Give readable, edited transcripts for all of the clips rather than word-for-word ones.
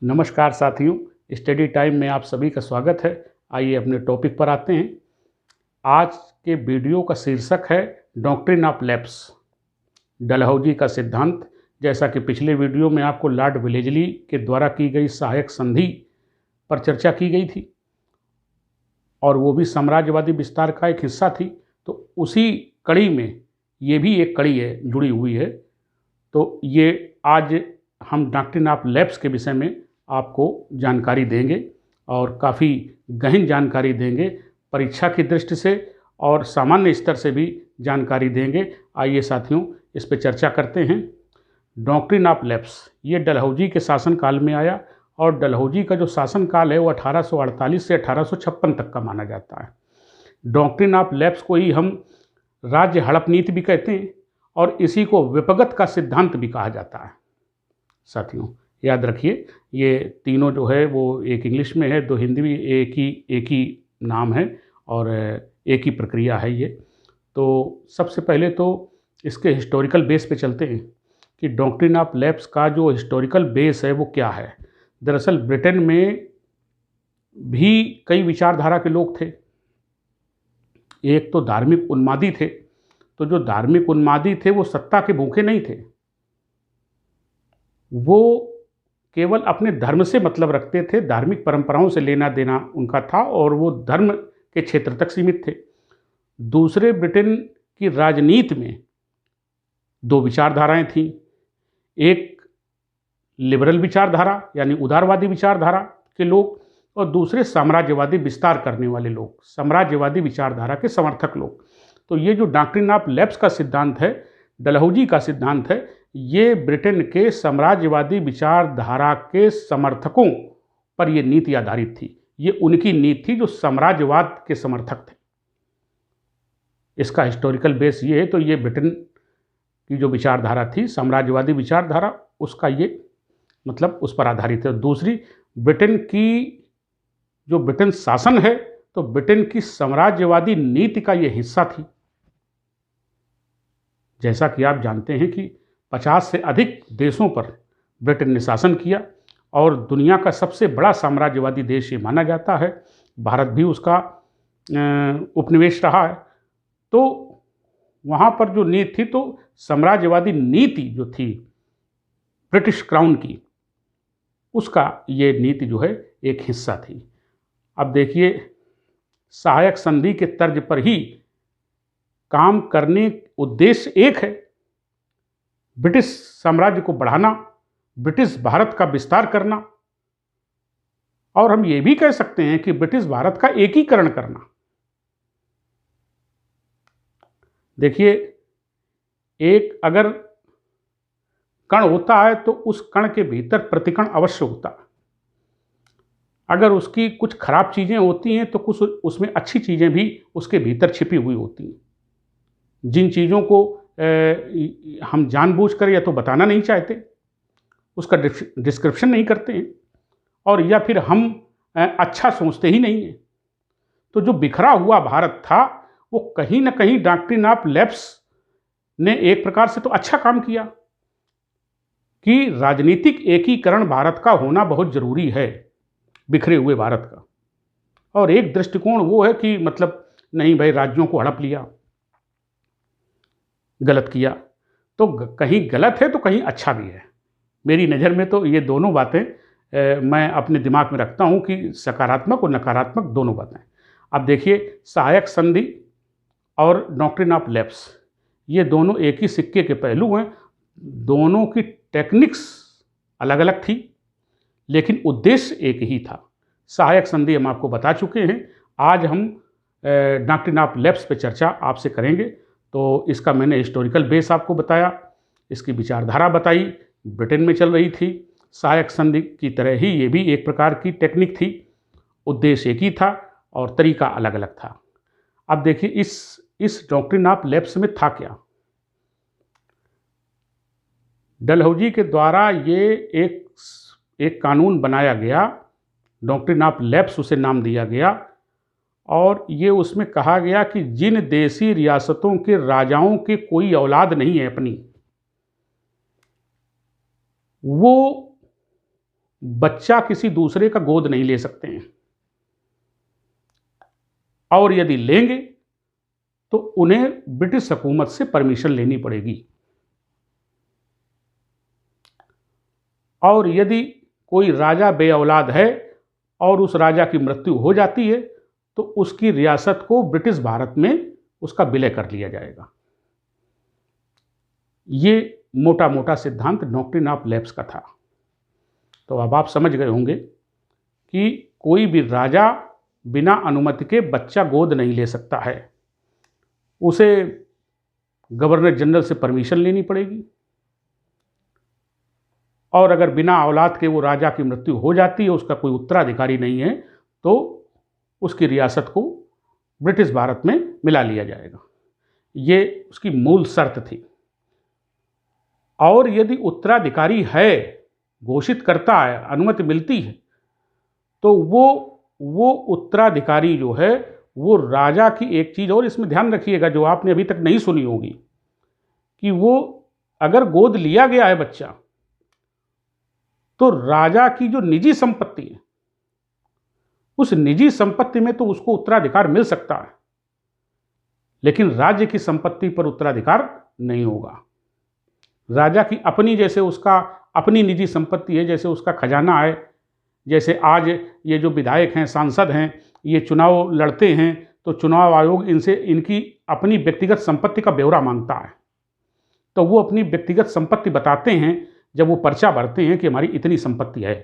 नमस्कार साथियों, study time में आप सभी का स्वागत है। आइए अपने टॉपिक पर आते हैं। आज के वीडियो का शीर्षक है डॉक्ट्रिन ऑफ लैप्स, डलहौजी का सिद्धांत। जैसा कि पिछले वीडियो में आपको लॉर्ड विलेजली के द्वारा की गई सहायक संधि पर चर्चा की गई थी और वो भी साम्राज्यवादी विस्तार का एक हिस्सा थी, तो उसी कड़ी में ये भी एक कड़ी है, जुड़ी हुई है। तो ये आज हम डॉक्ट्रिन ऑफ लैप्स के विषय में आपको जानकारी देंगे और काफ़ी गहन जानकारी देंगे, परीक्षा की दृष्टि से और सामान्य स्तर से भी जानकारी देंगे। आइए साथियों, इस पर चर्चा करते हैं। डॉक्ट्रिन ऑफ लैप्स ये डलहौजी के शासनकाल में आया और डलहौजी का जो शासनकाल है वो 1848 से 1856 तक का माना जाता है। डॉक्ट्रिन ऑफ लैप्स को ही हम राज्य हड़प नीति भी कहते हैं और इसी को विपगत का सिद्धांत भी कहा जाता है। साथियों याद रखिए, ये तीनों जो है वो एक इंग्लिश में है, दो हिंदी में, एक ही नाम है और एक ही प्रक्रिया है ये। तो सबसे पहले तो इसके हिस्टोरिकल बेस पे चलते हैं कि डॉक्ट्रिन ऑफ लैप्स का जो हिस्टोरिकल बेस है वो क्या है। दरअसल ब्रिटेन में भी कई विचारधारा के लोग थे। एक तो धार्मिक उन्मादी थे, तो जो धार्मिक उन्मादी थे वो सत्ता के भूखे नहीं थे, वो केवल अपने धर्म से मतलब रखते थे, धार्मिक परंपराओं से लेना देना उनका था और वो धर्म के क्षेत्र तक सीमित थे। दूसरे, ब्रिटेन की राजनीति में दो विचारधाराएं थीं। एक लिबरल विचारधारा यानी उदारवादी विचारधारा के लोग और दूसरे साम्राज्यवादी विस्तार करने वाले लोग, साम्राज्यवादी विचारधारा के समर्थक लोग। तो ये जो डॉक्ट्रिन ऑफ लैप्स का सिद्धांत है, डलहौजी का सिद्धांत है, ये ब्रिटेन के साम्राज्यवादी विचारधारा के समर्थकों पर ये नीति आधारित थी। ये उनकी नीति थी जो साम्राज्यवाद के समर्थक थे। इसका हिस्टोरिकल बेस ये है। तो ये ब्रिटेन की जो विचारधारा थी, साम्राज्यवादी विचारधारा, उसका ये मतलब उस पर आधारित है। दूसरी, ब्रिटेन की जो ब्रिटेन शासन है, तो ब्रिटेन की साम्राज्यवादी नीति का ये हिस्सा थी। जैसा कि आप जानते हैं कि 50 से अधिक देशों पर ब्रिटेन ने शासन किया और दुनिया का सबसे बड़ा साम्राज्यवादी देश ये माना जाता है। भारत भी उसका उपनिवेश रहा है। तो वहाँ पर जो नीति थी, तो साम्राज्यवादी नीति जो थी ब्रिटिश क्राउन की, उसका ये नीति जो है एक हिस्सा थी। अब देखिए, सहायक संधि के तर्ज पर ही काम करने उद्देश्य एक है, ब्रिटिश साम्राज्य को बढ़ाना, ब्रिटिश भारत का विस्तार करना, और हम ये भी कह सकते हैं कि ब्रिटिश भारत का एकीकरण करना। देखिए, एक अगर कण होता है तो उस कण के भीतर प्रतिकण अवश्य होता है। अगर उसकी कुछ खराब चीज़ें होती हैं तो कुछ उसमें अच्छी चीज़ें भी उसके भीतर छिपी हुई होती हैं, जिन चीज़ों को हम जानबूझकर या तो बताना नहीं चाहते, उसका डिस्क्रिप्शन नहीं करते हैं, और या फिर हम अच्छा सोचते ही नहीं हैं। तो जो बिखरा हुआ भारत था, वो कहीं ना कहीं डॉक्ट्रिन ऑफ लैप्स ने एक प्रकार से तो अच्छा काम किया कि राजनीतिक एकीकरण भारत का होना बहुत ज़रूरी है, बिखरे हुए भारत का। और एक दृष्टिकोण वो है कि मतलब नहीं भाई, राज्यों को हड़प लिया, गलत किया। तो कहीं गलत है तो कहीं अच्छा भी है। मेरी नज़र में तो ये दोनों बातें मैं अपने दिमाग में रखता हूँ कि सकारात्मक और नकारात्मक दोनों बातें। अब देखिए, सहायक संधि और डॉक्ट्रिन ऑफ लैप्स, ये दोनों एक ही सिक्के के पहलू हैं। दोनों की टेक्निक्स अलग अलग थी, लेकिन उद्देश्य एक ही था। सहायक संधि हम आपको बता चुके हैं। आज हम डॉक्ट्रिन ऑफ लैप्स पे चर्चा आपसे करेंगे। तो इसका मैंने हिस्टोरिकल बेस आपको बताया, इसकी विचारधारा बताई, ब्रिटेन में चल रही थी। सहायक संधि की तरह ही ये भी एक प्रकार की टेक्निक थी, उद्देश्य एक ही था और तरीका अलग अलग था। अब देखिए, इस डॉक्ट्रिन ऑफ लैप्स में था क्या। डलहौजी के द्वारा ये एक कानून बनाया गया, डॉक्ट्रिन ऑफ लैप्स उसे नाम दिया गया, और ये उसमें कहा गया कि जिन देशी रियासतों के राजाओं के कोई औलाद नहीं है अपनी, वो बच्चा किसी दूसरे का गोद नहीं ले सकते हैं, और यदि लेंगे तो उन्हें ब्रिटिश हुकूमत से परमिशन लेनी पड़ेगी। और यदि कोई राजा बे औलाद है और उस राजा की मृत्यु हो जाती है तो उसकी रियासत को ब्रिटिश भारत में उसका विलय कर लिया जाएगा। ये मोटा मोटा सिद्धांत डॉक्ट्रिन ऑफ लैप्स का था। तो अब आप समझ गए होंगे कि कोई भी राजा बिना अनुमति के बच्चा गोद नहीं ले सकता है, उसे गवर्नर जनरल से परमिशन लेनी पड़ेगी, और अगर बिना औलाद के वो राजा की मृत्यु हो जाती है, उसका कोई उत्तराधिकारी नहीं है, तो उसकी रियासत को ब्रिटिश भारत में मिला लिया जाएगा। ये उसकी मूल शर्त थी। और यदि उत्तराधिकारी है, घोषित करता है, अनुमति मिलती है, तो वो उत्तराधिकारी जो है वो राजा की एक चीज़ और इसमें ध्यान रखिएगा जो आपने अभी तक नहीं सुनी होगी, कि वो अगर गोद लिया गया है बच्चा तो राजा की जो निजी संपत्ति है उस निजी संपत्ति में तो उसको उत्तराधिकार मिल सकता है, लेकिन राज्य की संपत्ति पर उत्तराधिकार नहीं होगा। राजा की अपनी, जैसे उसका अपनी निजी संपत्ति है, जैसे उसका खजाना है, जैसे आज ये जो विधायक हैं, सांसद हैं, ये चुनाव लड़ते हैं तो चुनाव आयोग इनसे इनकी अपनी व्यक्तिगत संपत्ति का ब्यौरा मांगता है, तो वो अपनी व्यक्तिगत संपत्ति बताते हैं जब वो पर्चा भरते हैं कि हमारी इतनी संपत्ति है।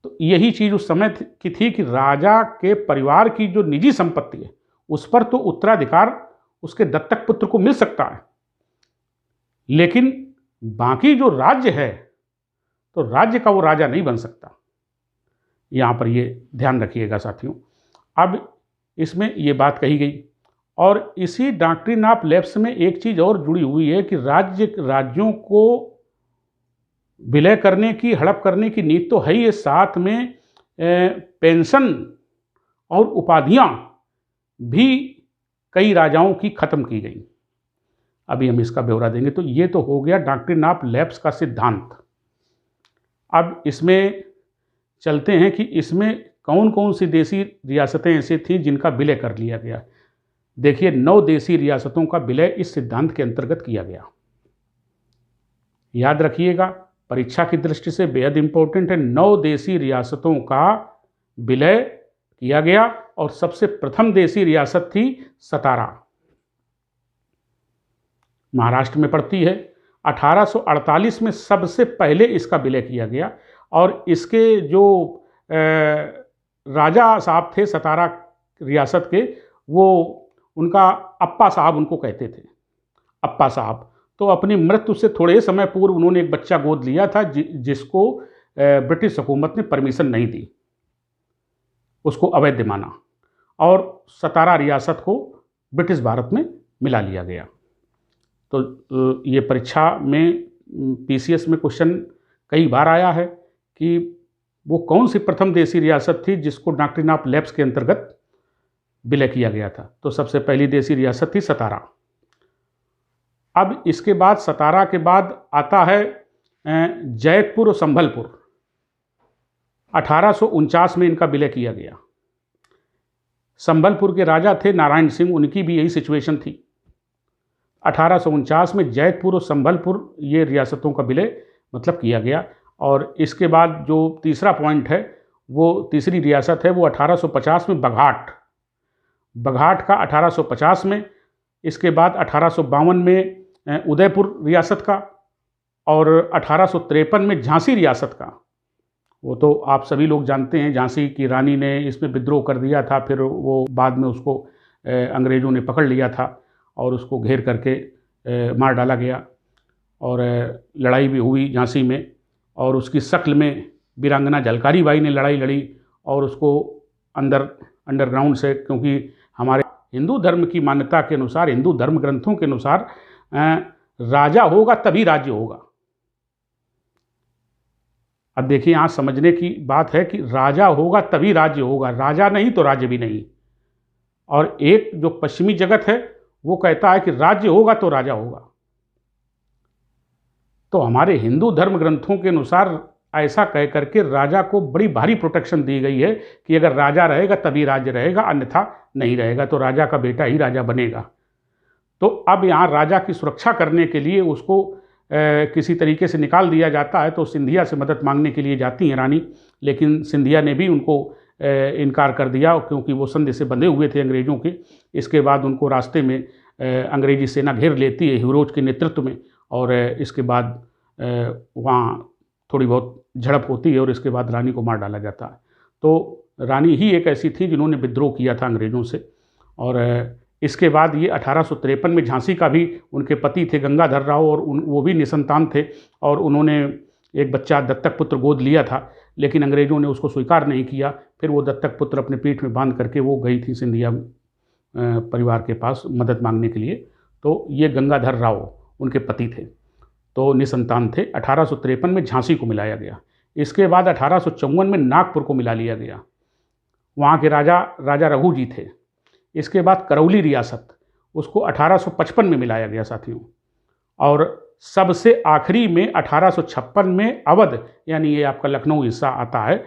तो यही चीज़ उस समय की थी कि राजा के परिवार की जो निजी संपत्ति है उस पर तो उत्तराधिकार उसके दत्तक पुत्र को मिल सकता है, लेकिन बाकी जो राज्य है तो राज्य का वो राजा नहीं बन सकता। यहाँ पर ये ध्यान रखिएगा साथियों। अब इसमें ये बात कही गई, और इसी डॉक्ट्रिन ऑफ लैप्स में एक चीज़ और जुड़ी हुई है कि राज्यों को विलय करने की, हड़प करने की नीति तो है ही, साथ में पेंशन और उपाधियां भी कई राजाओं की खत्म की गई। अभी हम इसका ब्यौरा देंगे। तो ये तो हो गया डॉक्ट्रिन ऑफ लैप्स का सिद्धांत। अब इसमें चलते हैं कि इसमें कौन कौन सी देसी रियासतें ऐसी थीं जिनका विलय कर लिया गया। देखिए, 9 देसी रियासतों का विलय इस सिद्धांत के अंतर्गत किया गया। याद रखिएगा, परीक्षा की दृष्टि से बेहद इंपॉर्टेंट है। 9 देसी रियासतों का विलय किया गया, और सबसे प्रथम देसी रियासत थी सतारा, महाराष्ट्र में पड़ती है। 1848 में सबसे पहले इसका विलय किया गया, और इसके जो राजा साहब थे सतारा रियासत के, वो उनका अप्पा साहब उनको कहते थे, अप्पा साहब। तो अपनी मृत्यु से थोड़े समय पूर्व उन्होंने एक बच्चा गोद लिया था जिसको ब्रिटिश हुकूमत ने परमिशन नहीं दी, उसको अवैध माना, और सतारा रियासत को ब्रिटिश भारत में मिला लिया गया। तो ये परीक्षा में पीसीएस में क्वेश्चन कई बार आया है कि वो कौन सी प्रथम देसी रियासत थी जिसको डॉक्ट्रिन ऑफ लैप्स के अंतर्गत विलय किया गया था। तो सबसे पहली देसी रियासत थी सतारा। अब इसके बाद सतारा के बाद आता है जैतपुर और संभलपुर। 1849 में इनका विलय किया गया। संभलपुर के राजा थे नारायण सिंह, उनकी भी यही सिचुएशन थी। 1849 में जैतपुर और संभलपुर ये रियासतों का विलय मतलब किया गया। और इसके बाद जो तीसरा पॉइंट है, वो तीसरी रियासत है, वो 1850 में बघाट का 1850 में। इसके बाद 1852 में उदयपुर रियासत का, और 1853 में झांसी रियासत का। वो तो आप सभी लोग जानते हैं, झांसी की रानी ने इसमें विद्रोह कर दिया था, फिर वो बाद में उसको अंग्रेज़ों ने पकड़ लिया था और उसको घेर करके मार डाला गया, और लड़ाई भी हुई झांसी में, और उसकी शक्ल में वीरांगना झलकारी बाई ने लड़ाई लड़ी और उसको अंडरग्राउंड से, क्योंकि हमारे हिंदू धर्म की मान्यता के अनुसार, हिंदू धर्म ग्रंथों के अनुसार राजा होगा तभी राज्य होगा। अब देखिए, यहाँ समझने की बात है कि राजा होगा तभी राज्य होगा, राजा नहीं तो राज्य भी नहीं। और एक जो पश्चिमी जगत है वो कहता है कि राज्य होगा तो राजा होगा। तो हमारे हिंदू धर्म ग्रंथों के अनुसार ऐसा कह करके राजा को बड़ी भारी प्रोटेक्शन दी गई है कि अगर राजा रहेगा तभी राज्य रहेगा, अन्यथा नहीं रहेगा, तो राजा का बेटा ही राजा बनेगा। तो अब यहाँ राजा की सुरक्षा करने के लिए उसको किसी तरीके से निकाल दिया जाता है। तो सिंधिया से मदद मांगने के लिए जाती हैं रानी, लेकिन सिंधिया ने भी उनको इनकार कर दिया, क्योंकि वो संधि से बंधे हुए थे अंग्रेज़ों के। इसके बाद उनको रास्ते में अंग्रेजी सेना घेर लेती है हीरोज के नेतृत्व में, और इसके बाद वहाँ थोड़ी बहुत झड़प होती है और इसके बाद रानी को मार डाला जाता है। तो रानी ही एक ऐसी थी जिन्होंने विद्रोह किया था अंग्रेज़ों से। और इसके बाद ये 1853 में झांसी का भी उनके पति थे गंगाधर राव, और वो भी निसंतान थे, और उन्होंने एक बच्चा दत्तक पुत्र गोद लिया था, लेकिन अंग्रेज़ों ने उसको स्वीकार नहीं किया। फिर वो दत्तक पुत्र अपने पीठ में बांध करके वो गई थी सिंधिया परिवार के पास मदद मांगने के लिए। तो ये गंगाधर राव उनके पति थे, तो निसंतान थे। 1853 में झांसी को मिलाया गया। इसके बाद 1854 में नागपुर को मिला लिया गया। वहाँ के राजा रघु जी थे। इसके बाद करौली रियासत, उसको 1855 में मिलाया गया साथियों। और सबसे आखिरी में 1856 में अवध, यानी ये आपका लखनऊ हिस्सा आता है,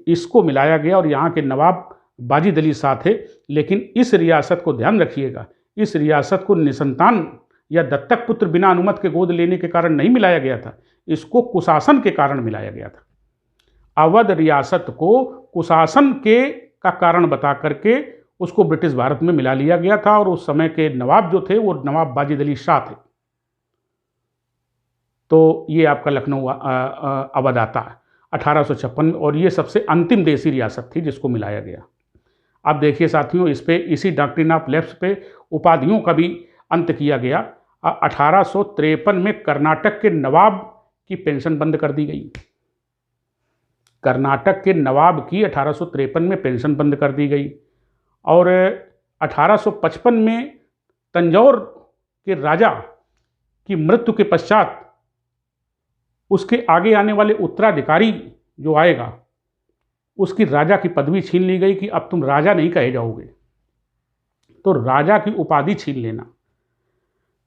इसको मिलाया गया। और यहाँ के नवाब बाजिद अली शाह थे। लेकिन इस रियासत को ध्यान रखिएगा, इस रियासत को निसंतान या दत्तक पुत्र बिना अनुमति के गोद लेने के कारण नहीं मिलाया गया था, इसको कुशासन के कारण मिलाया गया था। अवध रियासत को कुशासन का कारण बता करके उसको ब्रिटिश भारत में मिला लिया गया था। और उस समय के नवाब जो थे वो नवाब बाजिद अली शाह थे। तो ये आपका लखनऊ अवध आता है 1856 में, और ये सबसे अंतिम देसी रियासत थी जिसको मिलाया गया। अब देखिए साथियों, इस पे इसी डॉक्ट्रिन ऑफ लेफ्ट पे उपाधियों का भी अंत किया गया। 1853 में कर्नाटक के नवाब की पेंशन बंद कर दी गई। कर्नाटक के नवाब की 1853 में पेंशन बंद कर दी गई। और 1855 में तंजौर के राजा की मृत्यु के पश्चात उसके आगे आने वाले उत्तराधिकारी जो आएगा उसकी राजा की पदवी छीन ली गई कि अब तुम राजा नहीं कहे जाओगे, तो राजा की उपाधि छीन लेना,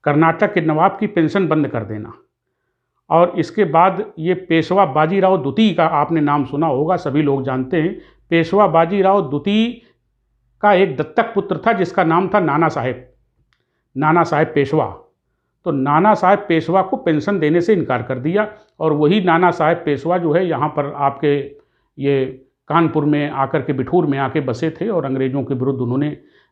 कर्नाटक के नवाब की पेंशन बंद कर देना। और इसके बाद ये पेशवा बाजीराव द्वितीय का आपने नाम सुना होगा, सभी लोग जानते हैं। पेशवा बाजीराव द्वितीय का एक दत्तक पुत्र था जिसका नाम था नाना साहेब पेशवा। तो नाना साहेब पेशवा को पेंशन देने से इनकार कर दिया, और वही नाना साहेब पेशवा जो है यहाँ पर आपके ये कानपुर में आकर के बिठूर में आके बसे थे, और अंग्रेज़ों के विरुद्ध उन्होंने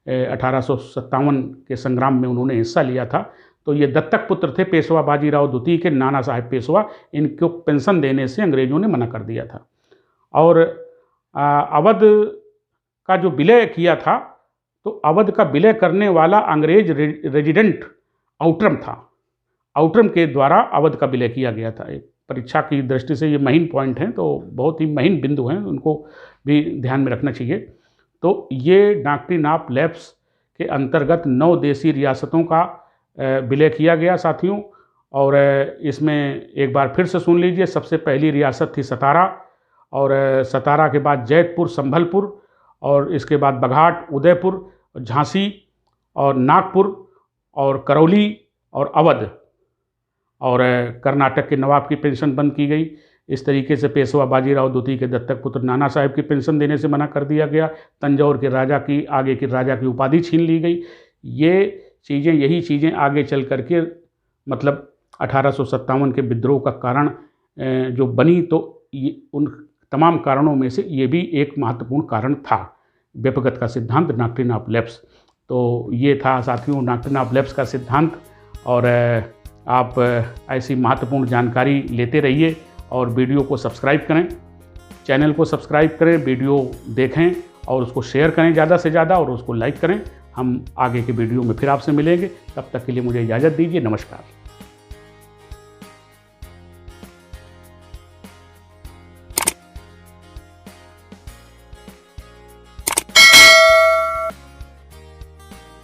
1857 के संग्राम में उन्होंने हिस्सा लिया था। तो ये दत्तक पुत्र थे पेशवा बाजीराव द्वितीय के, नाना साहेब पेशवा। इनको पेंशन देने से अंग्रेज़ों ने मना कर दिया था। और अवध का जो विलय किया था, तो अवध का विलय करने वाला अंग्रेज रेजिडेंट आउटरम था। आउटरम के द्वारा अवध का विलय किया गया था। परीक्षा की दृष्टि से ये महीन पॉइंट हैं, तो बहुत ही महीन बिंदु हैं, उनको भी ध्यान में रखना चाहिए। तो ये डॉक्ट्रिन ऑफ लैप्स के अंतर्गत 9 देसी रियासतों का विलय किया गया साथियों। और इसमें एक बार फिर से सुन लीजिए, सबसे पहली रियासत थी सतारा, और सतारा के बाद जैतपुर, संभलपुर, और इसके बाद बघाट, उदयपुर, झांसी और नागपुर और करौली और अवध। और कर्नाटक के नवाब की पेंशन बंद की गई। इस तरीके से पेशवा बाजीराव द्वितीय के दत्तक पुत्र नाना साहेब की पेंशन देने से मना कर दिया गया। तंजौर के राजा की आगे की राजा की उपाधि छीन ली गई। यही चीज़ें आगे चल करके मतलब 1857 के विद्रोह का कारण जो बनी, तो ये उन तमाम कारणों में से ये भी एक महत्वपूर्ण कारण था, व्यपगत का सिद्धांत, डॉक्ट्रिन ऑफ लैप्स। तो ये था साथियों डॉक्ट्रिन ऑफ लैप्स का सिद्धांत। और आप ऐसी महत्वपूर्ण जानकारी लेते रहिए, और वीडियो को सब्सक्राइब करें, चैनल को सब्सक्राइब करें, वीडियो देखें और उसको शेयर करें ज़्यादा से ज़्यादा, और उसको लाइक करें। हम आगे के वीडियो में फिर आपसे मिलेंगे, तब तक के लिए मुझे इजाज़त दीजिए। नमस्कार।